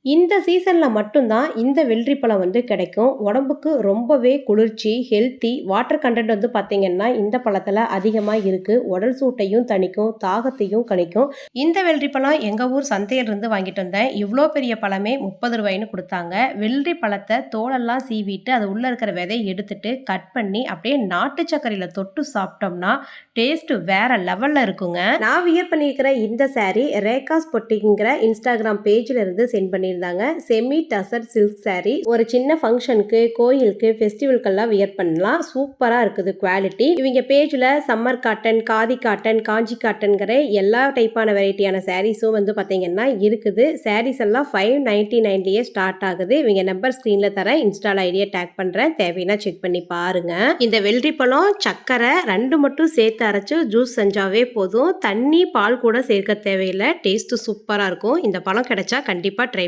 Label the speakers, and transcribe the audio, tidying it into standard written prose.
Speaker 1: இந்த சீசன்ல மட்டும் தான் இந்த வெள்ளரி பழம் வந்து கிடைக்கும். உடம்புக்கு ரொம்பவே குளிர்ச்சி, ஹெல்த்தி, வாட்டர் கன்டென்ட் வந்து பார்த்தீங்கன்னா, இந்த பழத்தில அதிகமா இருக்கு. உடல் சூட்டையும் தணிக்கும், தாகத்தையும் கணிக்கும். இந்த வெள்ளரி பழம் எங்க ஊர் சந்தையிலிருந்து வாங்கிட்டு வந்தேன். இவ்ளோ பெரிய பழமே ரூ. 30ன்னு குடுத்தாங்க. வெள்ளரி பழத்த தோலெல்லாம் சீவிட்டு, அது உள்ள இருக்கிற விதைய எடுத்துட்டு, கட் பண்ணி அப்படியே நாட்டு சர்க்கரையில தொட்டு சாப்பிட்டோம்னா, டேஸ்ட் வேற லெவல்ல இருக்குங்க. நான் வியர் பண்ணியிருக்கிற இந்த சாரி ரேகாஸ் பொட்டிக்குங்கிற இன்ஸ்டாகிராம் பேஜ்ல இருந்து சென்ட் பண்ணியிருந்தாங்க. Semi tussar silk sorry. ஒரு சின்ன ஃபங்க்ஷனுக்கு, கோயிலுக்கு, ஃபெஸ்டிவல்க்கெல்லாம் வியர் பண்ணலாம். சூப்பரா இருக்குது குவாலிட்டி. இவங்க பேஜ்ல சம்மர் காட்டன், காதி காட்டன், காஞ்சி காட்டன்கிற எல்லா டைப்பான வெரைட்டியான சாரீஸும் வந்து பார்த்தீங்கன்னா இருக்குது. சாரீஸ் எல்லாம் 599லயே ஸ்டார்ட் ஆகுது. இவங்க நம்பர் ஸ்க்ரீன்ல தரேன். இன்ஸ்டால ஐடியா டேக் பண்றேன். தேவைன்னா செக் பண்ணி பாருங்க. இந்த வெள்ளரி பழம், சர்க்கரை 2 மட்டும் சேர்த்து அரைச்சு ஜூஸ் செஞ்சாவே போதும். தண்ணி, பால் கூட சேர்க்க தேவையில்லை. டேஸ்ட் சூப்பரா இருக்கும். இந்த பழம் கிடைச்சா கண்டிப்பா ட்ரை